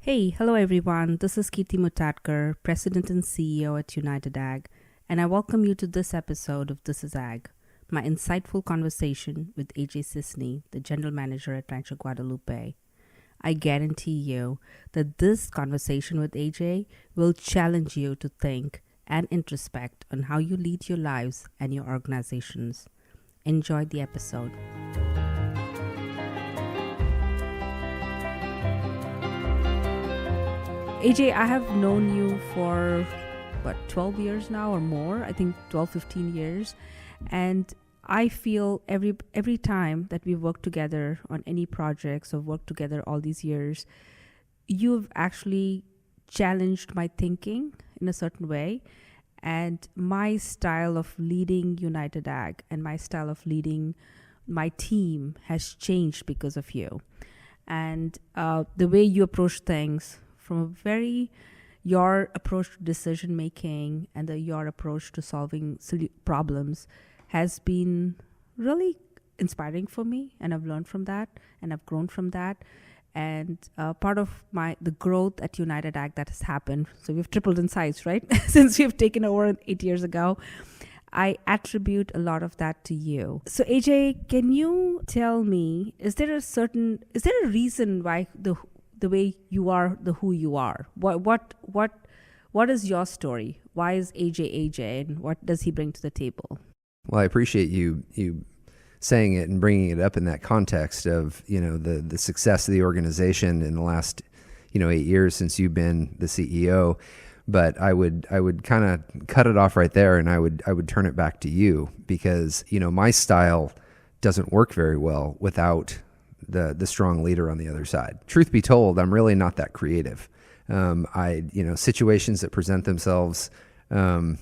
Hey, hello everyone. This is Kirti Mutatkar, President and CEO at UnitedAg, and I welcome you to this episode of This is Ag, my insightful conversation with AJ Cisney, the General Manager at Rancho Guadalupe. I guarantee you that this conversation with AJ will challenge you to think and introspect on how you lead your lives and your organizations. Enjoy the episode. AJ, I have known you for 12 years now or more. I think 12, 15 years. And I feel every time that we work together on any projects or work together all these years, you've actually challenged my thinking in a certain way. And my style of leading UnitedAg and my style of leading my team has changed because of you. And the way you approach things from your approach to decision making and your approach to solving problems has been really inspiring for me, and I've learned from that and I've grown from that. And part of the growth at UnitedAg that has happened, so we've tripled in size, right? Since we've taken over 8 years ago, I attribute a lot of that to you. So AJ, can you tell me, is there a reason why the way you are, who you are? What is your story? Why is AJ, and what does he bring to the table? Well, I appreciate you saying it and bringing it up in that context of, the success of the organization in the last, 8 years since you've been the CEO. But I would kind of cut it off right there, and I would turn it back to you because, my style doesn't work very well without the strong leader on the other side. Truth be told, I'm really not that creative. Situations that present themselves, for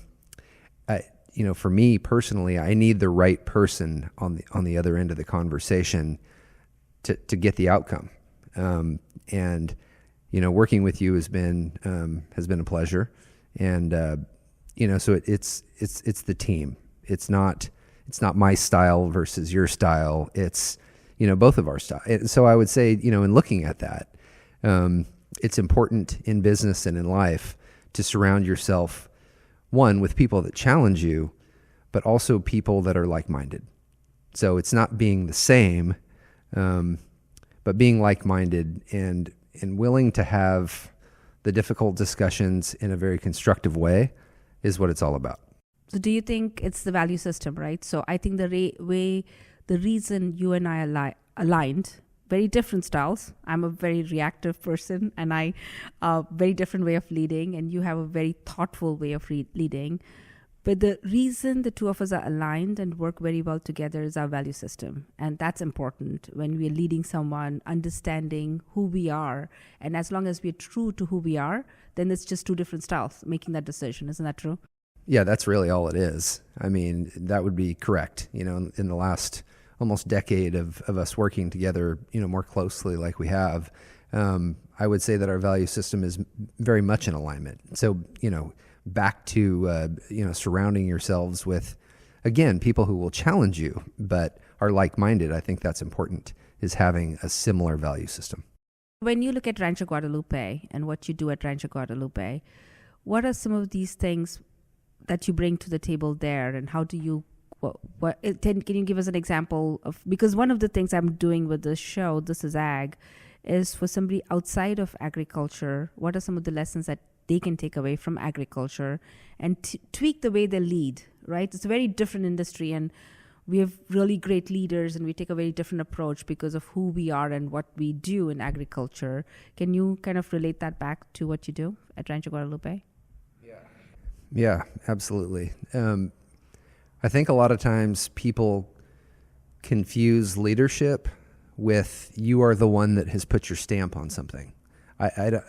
me personally, I need the right person on the other end of the conversation to get the outcome. Working with you has been a pleasure. And, so it's the team. It's not my style versus your style. It's, both of our style. So I would say, in looking at that, it's important in business and in life to surround yourself, one, with people that challenge you, but also people that are like-minded. So it's not being the same, but being like-minded and willing to have the difficult discussions in a very constructive way is what it's all about. So do you think it's the value system, right? So I think the reason you and I aligned, very different styles. I'm a very reactive person, and I very different way of leading, and you have a very thoughtful way of leading. But the reason the two of us are aligned and work very well together is our value system. And that's important when we're leading someone, understanding who we are. And as long as we're true to who we are, then it's just two different styles making that decision. Isn't that true? Yeah, that's really all it is. I mean, that would be correct. In the last almost decade of us working together, more closely like we have, I would say that our value system is very much in alignment. So, back to, surrounding yourselves with, again, people who will challenge you, but are like-minded. I think that's important, is having a similar value system. When you look at Rancho Guadalupe and what you do at Rancho Guadalupe, what are some of these things that you bring to the table there, and how do you can you give us an example of, because one of the things I'm doing with this show, This is Ag, is for somebody outside of agriculture, what are some of the lessons that they can take away from agriculture and tweak the way they lead, right? It's a very different industry, and we have really great leaders, and we take a very different approach because of who we are and what we do in agriculture. Can you kind of relate that back to what you do at Rancho Guadalupe? Yeah, absolutely. I think a lot of times people confuse leadership with you are the one that has put your stamp on something. I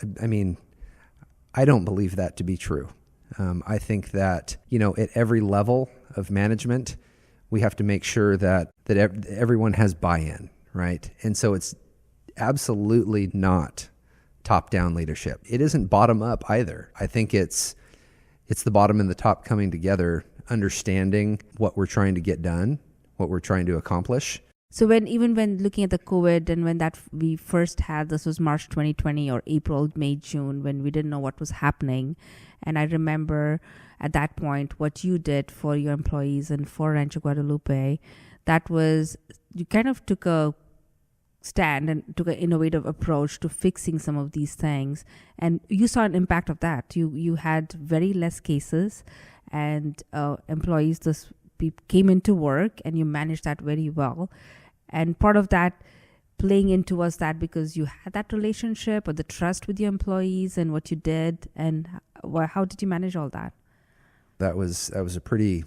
don't believe that to be true. I think that, at every level of management, we have to make sure that everyone has buy-in, right? And so it's absolutely not top-down leadership. It isn't bottom-up either. I think it's the bottom and the top coming together, understanding what we're trying to get done, what we're trying to accomplish, So when looking at the COVID and when that we first had, this was March 2020 or April, May, June, when we didn't know what was happening. And I remember at that point what you did for your employees and for Rancho Guadalupe, that was, you kind of took a stand and took an innovative approach to fixing some of these things. And you saw an impact of that. You had very less cases and employees came into work, and you managed that very well. And part of that playing into was that because you had that relationship or the trust with your employees and what you did, and how did you manage all that? That was a pretty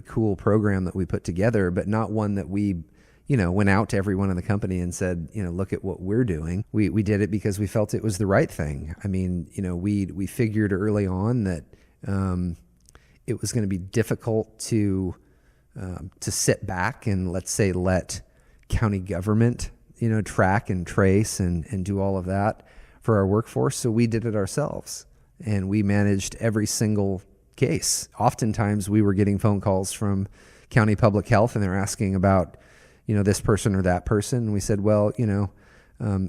cool program that we put together, but not one that we, went out to everyone in the company and said, look at what we're doing. We did it because we felt it was the right thing. I mean, we figured early on that it was going to be difficult to sit back and, let's say, let county government, track and trace and do all of that for our workforce. So we did it ourselves, and we managed every single case. Oftentimes we were getting phone calls from county public health, and they're asking about, this person or that person. And we said, well,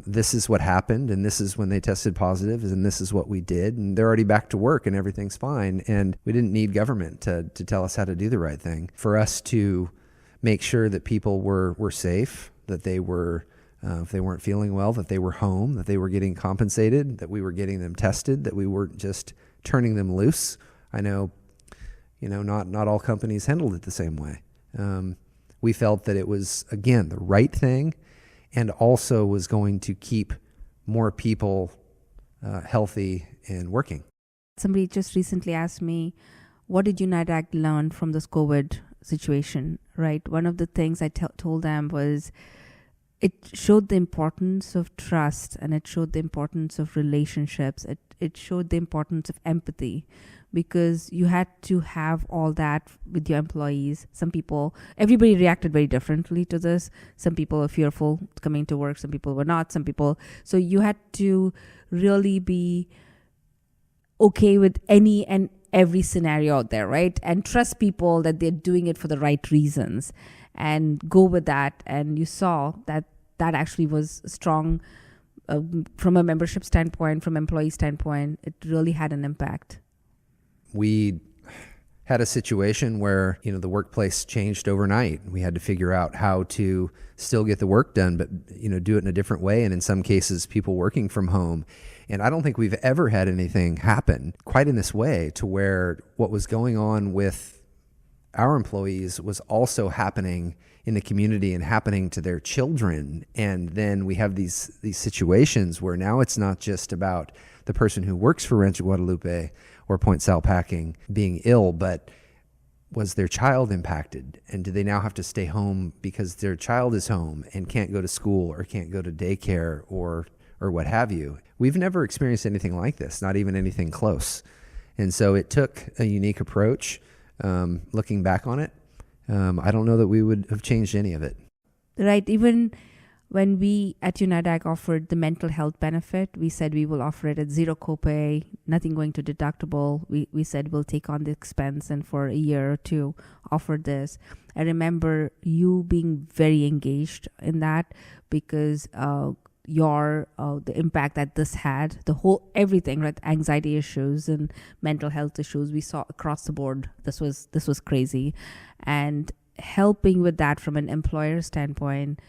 this is what happened, and this is when they tested positive, and this is what we did, and they're already back to work and everything's fine. And we didn't need government to tell us how to do the right thing. For us to make sure that people were safe, that they were, if they weren't feeling well, that they were home, that they were getting compensated, that we were getting them tested, that we weren't just turning them loose. I know, not all companies handled it the same way. We felt that it was, again, the right thing, and also was going to keep more people healthy and working. Somebody just recently asked me, what did UnitedAg learn from this COVID situation, right? One of the things I told them was it showed the importance of trust, and it showed the importance of relationships. It showed the importance of empathy, because you had to have all that with your employees. Everybody reacted very differently to this. Some people were fearful coming to work. Some people were not. So you had to really be okay with any and every scenario out there, right? And trust people that they're doing it for the right reasons, and go with that. And you saw that actually was strong from a membership standpoint, from employee standpoint. It really had an impact. We had a situation where, the workplace changed overnight. We had to figure out how to still get the work done, but, do it in a different way. And in some cases, people working from home. And I don't think we've ever had anything happen quite in this way, to where what was going on with our employees was also happening in the community and happening to their children. And then we have these situations where now it's not just about the person who works for Rancho Guadalupe or Point Sal Packing being ill, but was their child impacted? And do they now have to stay home because their child is home and can't go to school or can't go to daycare or what have you? We've never experienced anything like this, not even anything close. And so it took a unique approach. Looking back on it, I don't know that we would have changed any of it. Right. Even when we at UnitedAg offered the mental health benefit, we said we will offer it at zero copay, nothing going to deductible. We said we'll take on the expense, and for a year or two offer this. I remember you being very engaged in that, because the impact that this had, everything, right? Anxiety issues and mental health issues we saw across the board. This was crazy. And helping with that from an employer standpoint,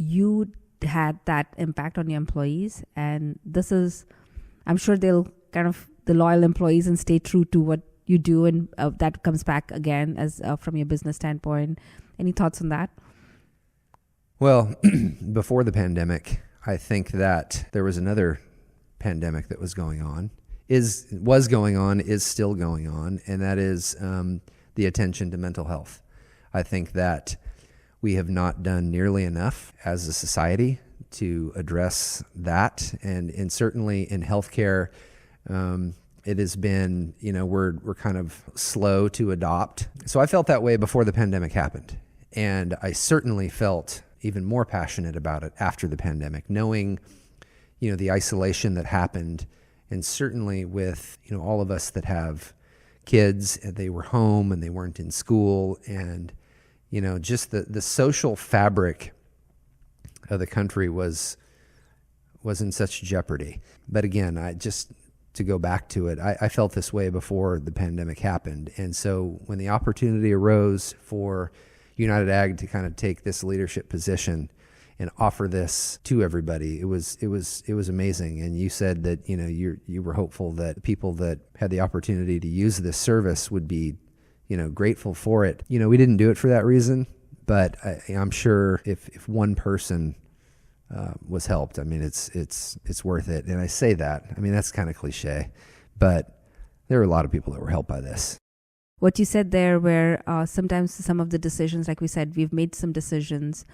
you had that impact on your employees, and I'm sure they'll the loyal employees and stay true to what you do, and that comes back again as from your business standpoint. Any thoughts on that? Well, before the pandemic, I think that there was another pandemic that was going on, is still going on, and that is the attention to mental health. I think that we have not done nearly enough as a society to address that, and certainly in healthcare, it has been, we're kind of slow to adopt. So I felt that way before the pandemic happened, and I certainly felt even more passionate about it after the pandemic, knowing, the isolation that happened, and certainly with, all of us that have kids, they were home and they weren't in school, and just the social fabric of the country was in such jeopardy. But again, to go back to it, I felt this way before the pandemic happened. And so when the opportunity arose for UnitedAg to kind of take this leadership position and offer this to everybody, it was amazing. And you said that, you were hopeful that people that had the opportunity to use this service would be, grateful for it. We didn't do it for that reason, but I'm sure if one person was helped, it's worth it. And I say that, that's kind of cliche, but there are a lot of people that were helped by this. What you said there, where sometimes some of the decisions, like we said, we've made some decisions,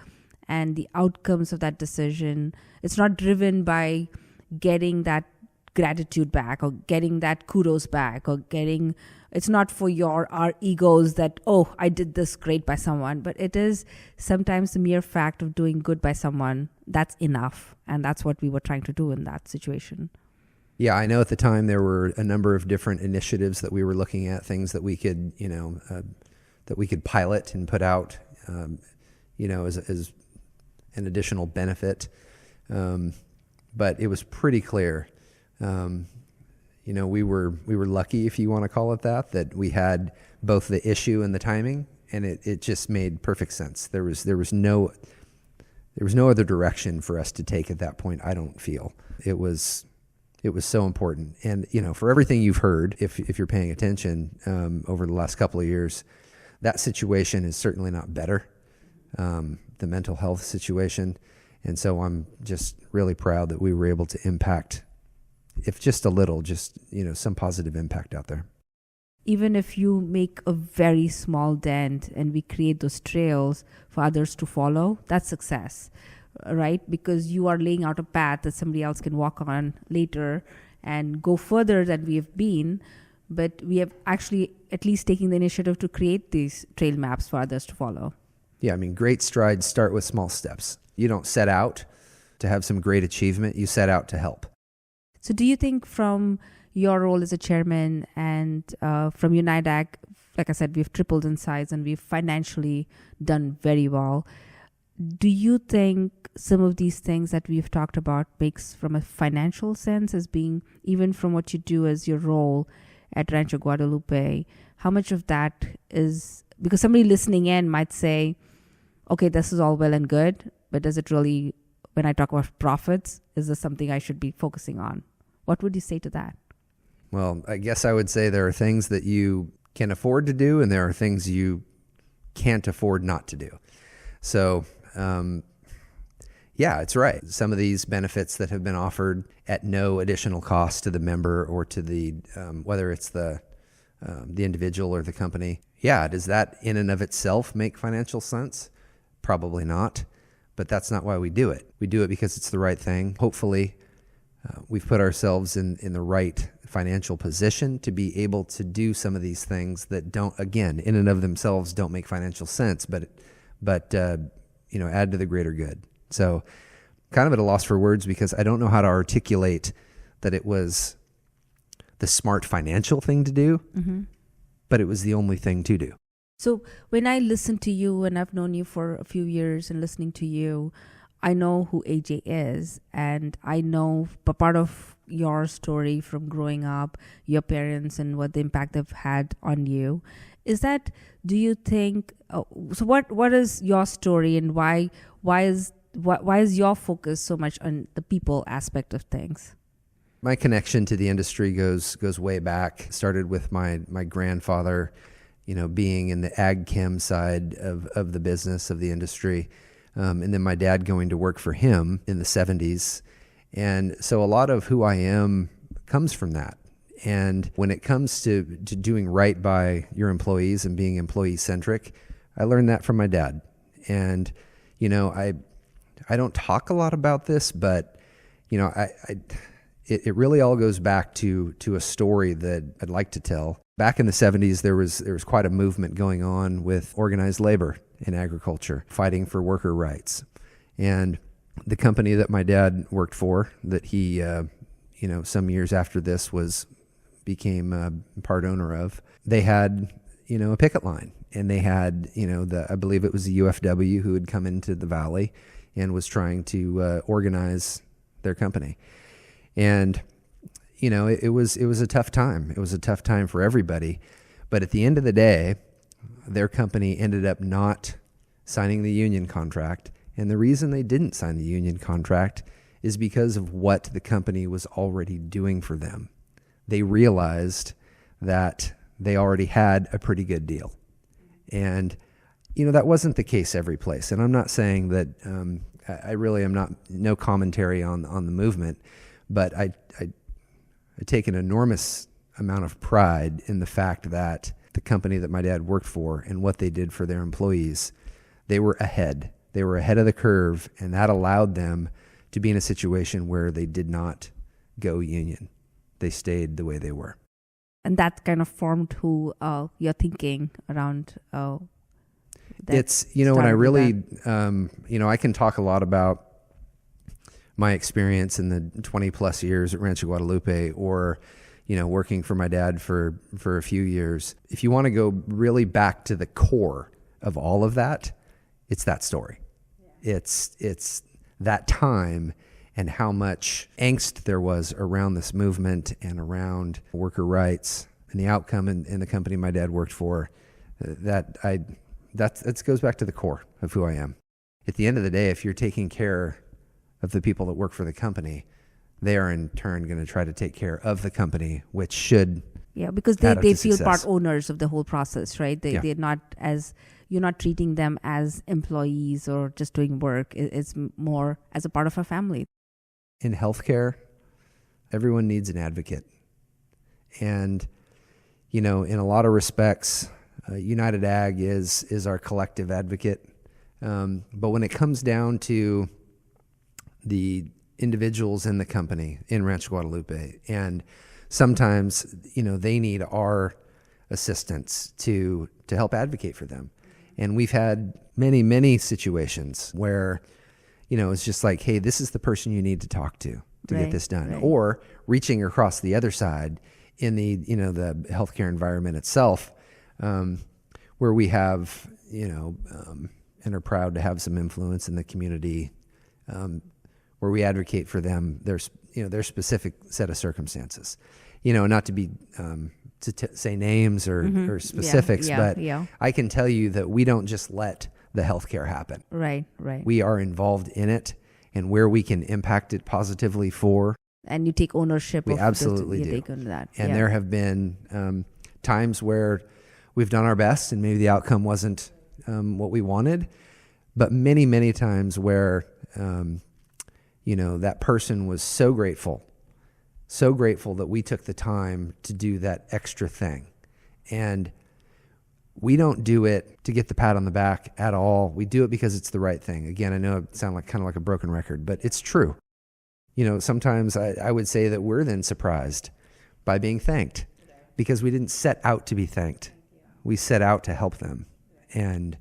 and the outcomes of that decision, it's not driven by getting that gratitude back or getting that kudos back or it's not for our egos that, oh, I did this great by someone, but it is sometimes the mere fact of doing good by someone, that's enough. And that's what we were trying to do in that situation. Yeah, I know at the time there were a number of different initiatives that we were looking at, things that we could, that we could pilot and put out, as an additional benefit. But it was pretty clear. We were lucky, if you want to call it that we had both the issue and the timing, and it just made perfect sense. There was no other direction for us to take at that point. I don't feel it was so important. And, for everything you've heard, if you're paying attention, over the last couple of years, that situation is certainly not better. The mental health situation. And so I'm just really proud that we were able to impact, if just a little, some positive impact out there. Even if you make a very small dent and we create those trails for others to follow, that's success, right? Because you are laying out a path that somebody else can walk on later and go further than we have been. But we have actually at least taken the initiative to create these trail maps for others to follow. Yeah, great strides start with small steps. You don't set out to have some great achievement. You set out to help. So do you think from your role as a chairman and from UnitedAg, like I said, we've tripled in size and we've financially done very well. Do you think some of these things that we've talked about makes from a financial sense as being, even from what you do as your role at Rancho Guadalupe, how much of that is, because somebody listening in might say, okay, this is all well and good, but does it really, when I talk about profits, is this something I should be focusing on? What would you say to that? Well, I guess I would say there are things that you can afford to do, and there are things you can't afford not to do. So, yeah, it's right. Some of these benefits that have been offered at no additional cost to the member or to the, whether it's the individual or the company. Yeah, does that in and of itself make financial sense? Probably not, but that's not why we do it. We do it because it's the right thing. Hopefully, we've put ourselves in the right financial position to be able to do some of these things that don't, again, in and of themselves don't make financial sense, but add to the greater good. So kind of at a loss for words because I don't know how to articulate that it was the smart financial thing to do, but it was the only thing to do. So when I listen to you, and I've known you for a few years and listening to you, I know who AJ is, and I know part of your story from growing up, your parents and what the impact they've had on you. Is that, do you think, so what is your story, and why is your focus so much on the people aspect of things? My connection to the industry goes way back. Started with my grandfather, being in the ag chem side of the business, of the industry. And then my dad going to work for him in the 70s. And so a lot of who I am comes from that. And when it comes to doing right by your employees and being employee-centric, I learned that from my dad. And, I don't talk a lot about this, but, it really all goes back to a story that I'd like to tell. Back in the 70s, there was quite a movement going on with organized labor in agriculture, fighting for worker rights. And the company that my dad worked for, that he, some years after this became part owner of, they had, a picket line. they had, I believe it was the UFW who had come into the Valley and was trying to organize their company. And, it was a tough time. It was a tough time for everybody. But at the end of the day, their company ended up not signing the union contract. And the reason they didn't sign the union contract is because of what the company was already doing for them. They realized that they already had a pretty good deal. And, that wasn't the case every place. And I'm not saying that I really am no commentary on the movement, but I take an enormous amount of pride in the fact that the company that my dad worked for and what they did for their employees, they were ahead. They were ahead of the curve, and that allowed them to be in a situation where they did not go union. They stayed the way they were. And that kind of formed who you're thinking around. It's, when I really, I can talk a lot about my experience in the 20 plus years at Rancho Guadalupe, or, working for my dad for a few years. If you want to go really back to the core of all of that, it's that story. Yeah. It's that time and how much angst there was around this movement and around worker rights and the outcome in the company my dad worked for. That goes back to the core of who I am. At the end of the day, if you're taking care of the people that work for the company, they are in turn going to try to take care of the company, which should because they feel success. Part owners of the whole process, right? They're not you're not treating them as employees or just doing work. It's more as a part of a family. In healthcare, everyone needs an advocate. And, in a lot of respects, UnitedAg is our collective advocate. But when it comes down to the individuals in the company in Rancho Guadalupe, and sometimes, they need our assistance to help advocate for them. And we've had many, many situations where, it's just like, hey, this is the person you need to talk to get this done. Right. Or reaching across the other side in the, the healthcare environment itself, where we have, and are proud to have some influence in the community, where we advocate for them, their specific set of circumstances, not to be, say names or specifics, but I can tell you that we don't just let the healthcare happen. Right. We are involved in it, and where we can impact it positively and you take ownership. We absolutely do. Take on that. And there have been times where we've done our best, and maybe the outcome wasn't what we wanted, but many, many times where that person was so grateful that we took the time to do that extra thing. And we don't do it to get the pat on the back at all. We do it because it's the right thing. Again, I know it sounds kind of like a broken record, but it's true. Sometimes I would say that we're then surprised by being thanked, because we didn't set out to be thanked. We set out to help them. And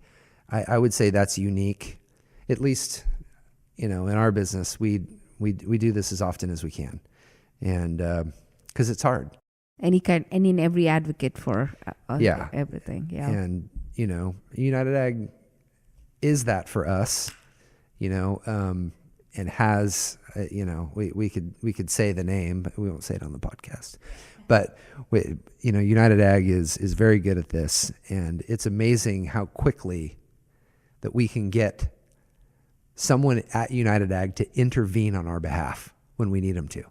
I would say that's unique, at least, in our business. We do this as often as we can. And because it's hard. Any and every advocate for everything. Yeah. And, UnitedAg is that for us, and has, we could say the name, but we won't say it on the podcast. But, UnitedAg is very good at this. And it's amazing how quickly that we can get someone at UnitedAg to intervene on our behalf when we need them to.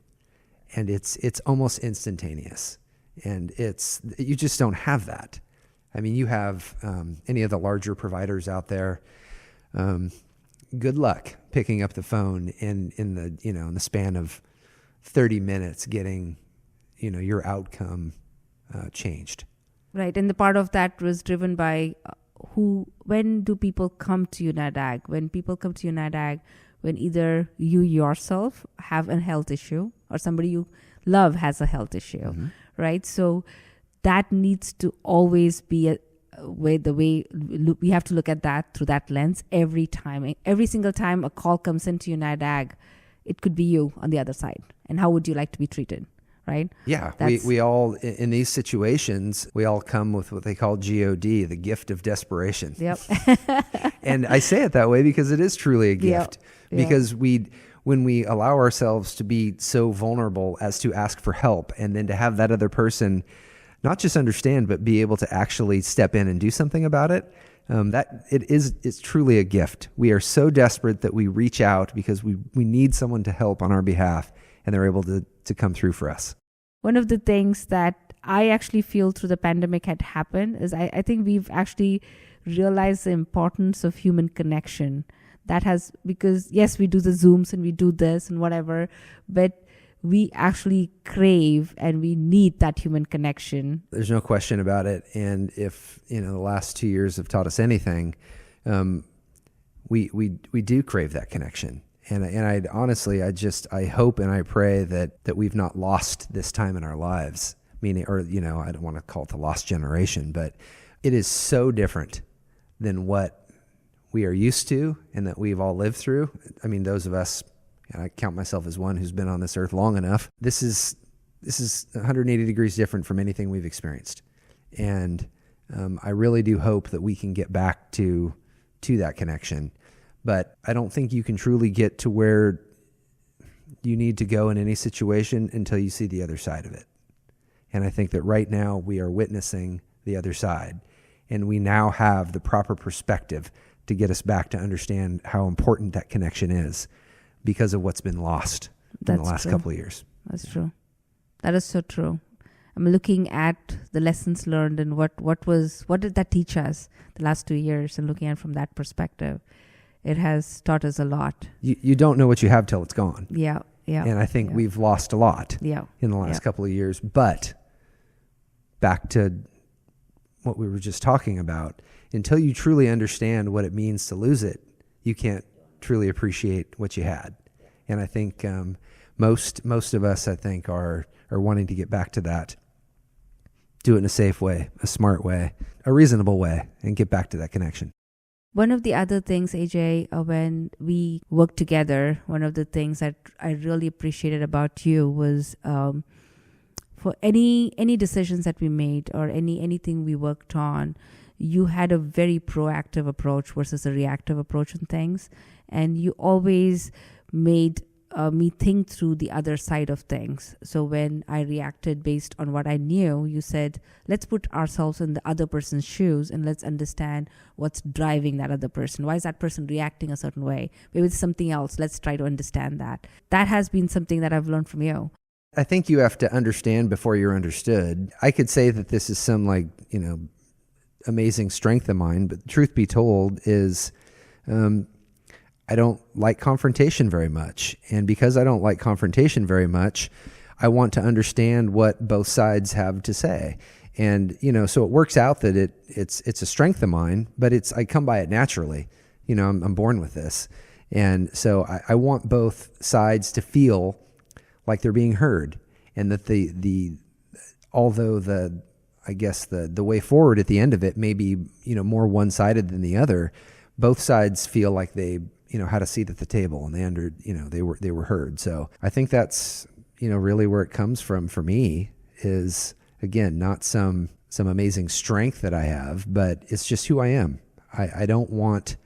And it's almost instantaneous. And you just don't have that. I mean, you have any of the larger providers out there. Good luck picking up the phone in the span of 30 minutes getting your outcome changed. Right, and the part of that was driven by when do people come to UnitedAg? When people come to UnitedAg, when either you yourself have a health issue or somebody you love has a health issue, right? So that needs to always be the way we have to look at that through that lens every time. Every single time a call comes into UnitedAg, it could be you on the other side. And how would you like to be treated, right? Yeah, we all, in these situations, we all come with what they call GOD, the gift of desperation. Yep. And I say it that way because it is truly a gift. Yeah. Because when we allow ourselves to be so vulnerable as to ask for help, and then to have that other person not just understand, but be able to actually step in and do something about it, it's truly a gift. We are so desperate that we reach out because we need someone to help on our behalf, and they're able to come through for us. One of the things that I actually feel through the pandemic had happened is I think we've actually realized the importance of human connection. Because yes, we do the Zooms and we do this and whatever, but we actually crave and we need that human connection. There's no question about it. And if, the last 2 years have taught us anything, we do crave that connection. And I honestly, I hope and I pray that we've not lost this time in our lives. Meaning, I don't want to call it the lost generation, but it is so different than what we are used to and that we've all lived through. I mean, those of us, and I count myself as one who's been on this earth long enough, this is 180 degrees different from anything we've experienced. And I really do hope that we can get back to that connection. But I don't think you can truly get to where you need to go in any situation until you see the other side of it. And I think that right now we are witnessing the other side, and we now have the proper perspective to get us back to understand how important that connection is because of what's been lost in the last couple of years. That's true. That is so true. I'm looking at the lessons learned and what did that teach us the last 2 years, and looking at it from that perspective, it has taught us a lot. You don't know what you have till it's gone. Yeah. And I think we've lost a lot in the last couple of years. But back to what we were just talking about, until you truly understand what it means to lose it, you can't truly appreciate what you had. And I think most of us, I think, are wanting to get back to that, do it in a safe way, a smart way, a reasonable way, and get back to that connection. One of the other things, AJ, when we worked together, one of the things that I really appreciated about you was for any decisions that we made or anything we worked on, you had a very proactive approach versus a reactive approach on things. And you always made me think through the other side of things. So when I reacted based on what I knew, you said, let's put ourselves in the other person's shoes and let's understand what's driving that other person. Why is that person reacting a certain way? Maybe it's something else. Let's try to understand that. That has been something that I've learned from you. I think you have to understand before you're understood. I could say that this is some amazing strength of mine, but truth be told is I don't like confrontation very much. And because I don't like confrontation very much, I want to understand what both sides have to say. And, so it works out that it's a strength of mine, but I come by it naturally. I'm born with this. And so I want both sides to feel like they're being heard, and that although the way forward at the end of it may be, more one-sided than the other, both sides feel like they, had a seat at the table, and they were heard. So I think that's, really where it comes from for me is, again, not some amazing strength that I have, but it's just who I am. I don't want,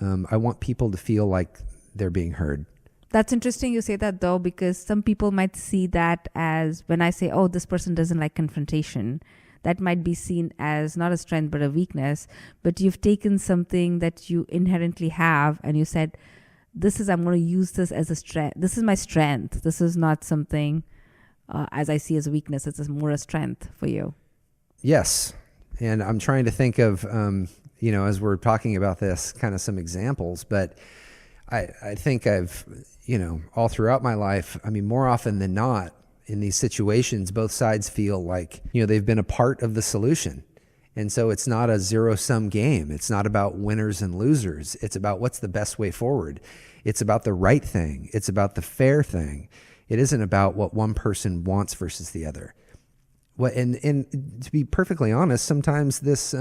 I want people to feel like they're being heard. That's interesting you say that, though, because some people might see that as, when I say, oh, this person doesn't like confrontation, that might be seen as not a strength but a weakness. But you've taken something that you inherently have and you said, I'm going to use this as a strength. This is my strength. This is not something as I see as a weakness. It's more a strength for you. Yes. And I'm trying to think of, as we're talking about this, kind of some examples, but I think I've, all throughout my life, more often than not, in these situations, both sides feel like, they've been a part of the solution. And so it's not a zero-sum game. It's not about winners and losers. It's about what's the best way forward. It's about the right thing. It's about the fair thing. It isn't about what one person wants versus the other. And to be perfectly honest, sometimes this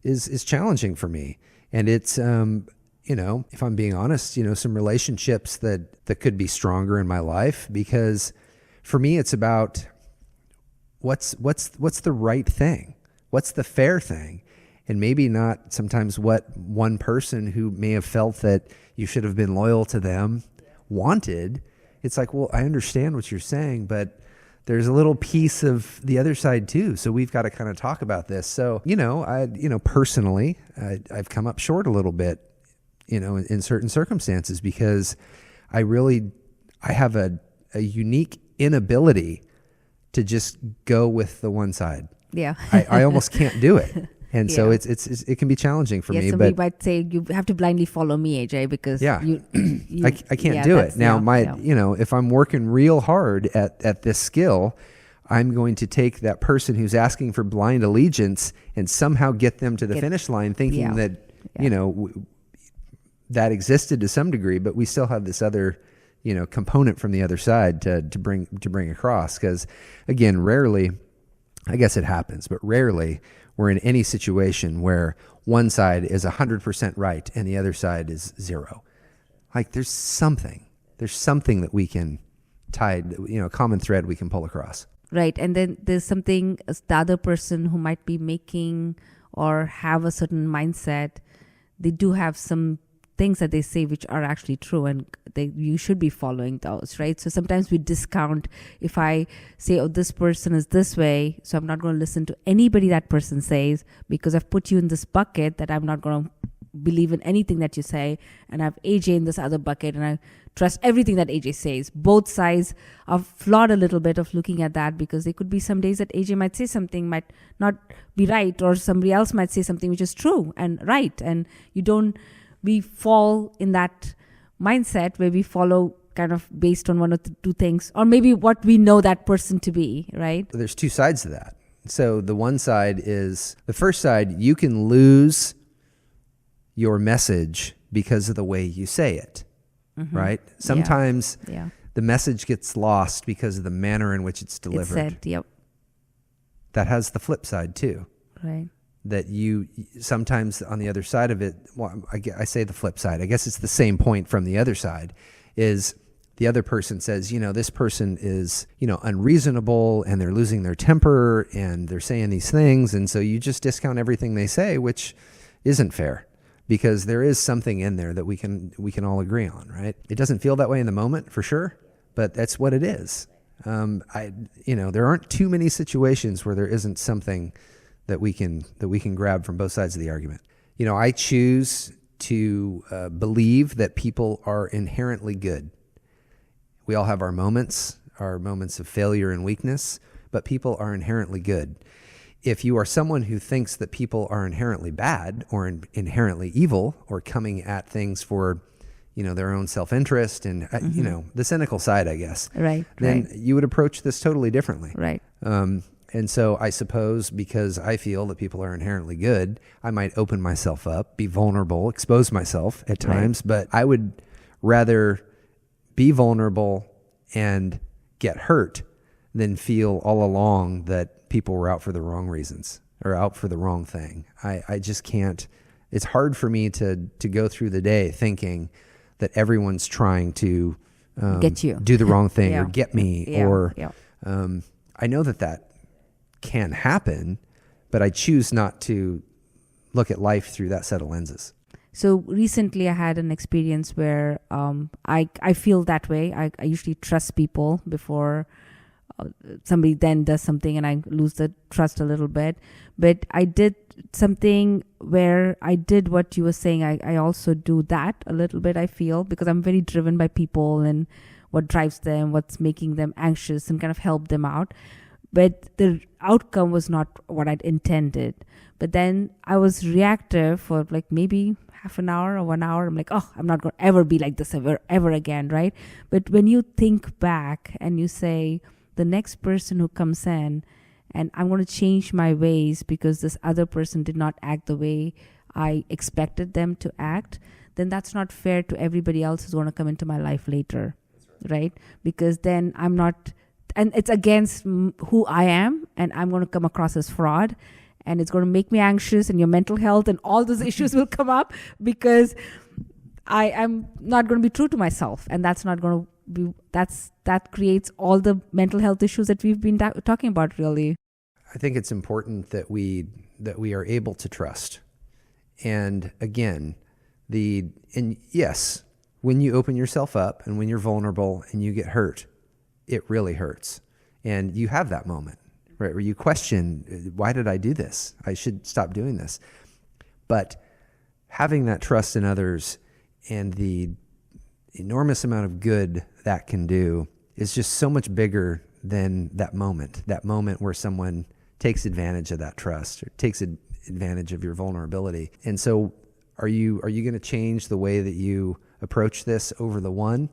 is challenging for me. And it's, if I'm being honest, some relationships that could be stronger in my life, because for me, it's about what's the right thing? What's the fair thing? And maybe not sometimes what one person who may have felt that you should have been loyal to them wanted. It's like, well, I understand what you're saying, but there's a little piece of the other side too. So we've got to kind of talk about this. So, personally, I've come up short a little bit, in certain circumstances, because I have a unique inability to just go with the one side. Yeah. I almost can't do it. And so it can be challenging for me. Somebody might say you have to blindly follow me, AJ, because I can't do it. Now, if I'm working real hard at this skill, I'm going to take that person who's asking for blind allegiance and somehow get them to the finish line, thinking that, that existed to some degree, but we still have this other, component from the other side to bring across. Because again, rarely, I guess it happens, but rarely we're in any situation where one side is 100% right and the other side is 0. Like there's something that we can tie, a common thread we can pull across. Right. And then there's something the other person who might be making or have a certain mindset, they do have some things that they say which are actually true, and you should be following those, right? So sometimes we discount. If I say, oh, this person is this way, so I'm not going to listen to anybody that person says, because I've put you in this bucket that I'm not going to believe in anything that you say, and I have AJ in this other bucket, and I trust everything that AJ says. Both sides are flawed a little bit of looking at that, because there could be some days that AJ might say something might not be right, or somebody else might say something which is true and right, and we fall in that mindset where we follow kind of based on one of the two things, or maybe what we know that person to be, right? There's two sides to that. So the one side is, the first side, you can lose your message because of the way you say it, right? Sometimes the message gets lost because of the manner in which it's delivered. It's said, yep. That has the flip side too. Right. That you sometimes on the other side of it, well, I say the flip side, I guess it's the same point from the other side, is the other person says, this person is, unreasonable, and they're losing their temper, and they're saying these things. And so you just discount everything they say, which isn't fair, because there is something in there that we can all agree on, right? It doesn't feel that way in the moment, for sure, but that's what it is. There aren't too many situations where there isn't something that we can grab from both sides of the argument. I choose to believe that people are inherently good. We all have our moments of failure and weakness, but people are inherently good. If you are someone who thinks that people are inherently bad or inherently evil, or coming at things for, their own self-interest and, the cynical side, I guess, right, then you would approach this totally differently. Right. And so I suppose because I feel that people are inherently good, I might open myself up, be vulnerable, expose myself at times, but I would rather be vulnerable and get hurt than feel all along that people were out for the wrong reasons or out for the wrong thing. I just can't. It's hard for me to go through the day thinking that everyone's trying to get you, do the wrong thing or get me, or I know that can happen, but I choose not to look at life through that set of lenses. So recently I had an experience where I feel that way. I usually trust people before somebody then does something, and I lose the trust a little bit. But I did something where I did what you were saying. I also do that a little bit, I feel, because I'm very driven by people and what drives them, what's making them anxious, and kind of help them out. But the outcome was not what I'd intended. But then I was reactive for like maybe half an hour or 1 hour. I'm like, oh, I'm not going to ever be like this ever again, right? But when you think back and you say, the next person who comes in, and I'm going to change my ways because this other person did not act the way I expected them to act, then that's not fair to everybody else who's going to come into my life later, right? Because then I'm not... And it's against who I am, and I'm going to come across as fraud, and it's going to make me anxious, and your mental health and all those issues will come up because I am not going to be true to myself, and that's not going to be, that creates all the mental health issues that we've been talking about, really. I think it's important that we are able to trust. And again, and yes, when you open yourself up and when you're vulnerable and you get hurt, it really hurts. And you have that moment, right, where you question, why did I do this? I should stop doing this. But having that trust in others and the enormous amount of good that can do is just so much bigger than that moment where someone takes advantage of that trust or takes advantage of your vulnerability. And so are you going to change the way that you approach this over the one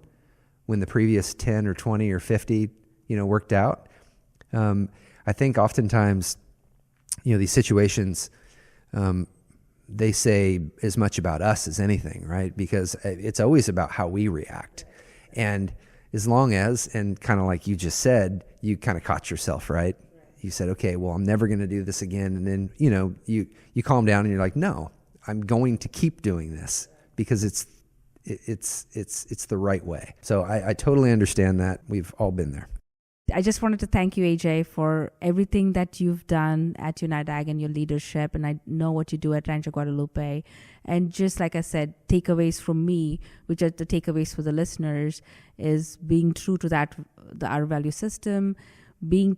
when the previous 10 or 20 or 50, worked out? I think oftentimes, these situations, they say as much about us as anything, right? Because it's always about how we react. And as long as, and kind of like you just said, you kind of caught yourself, right? You said, okay, well, I'm never going to do this again. And then, you calm down and you're like, no, I'm going to keep doing this because it's the right way. So I totally understand that. We've all been there. I just wanted to thank you, AJ, for everything that you've done at UnitedAg and your leadership. And I know what you do at Rancho Guadalupe. And just like I said, takeaways from me, which are the takeaways for the listeners, is being true to our value system,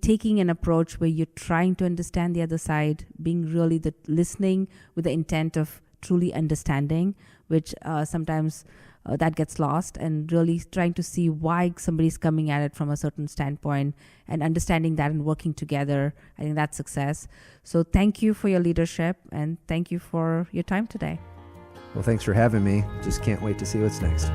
taking an approach where you're trying to understand the other side, being really listening with the intent of truly understanding, which sometimes that gets lost, and really trying to see why somebody's coming at it from a certain standpoint and understanding that and working together. I think that's success. So thank you for your leadership and thank you for your time today. Well, thanks for having me. Just can't wait to see what's next.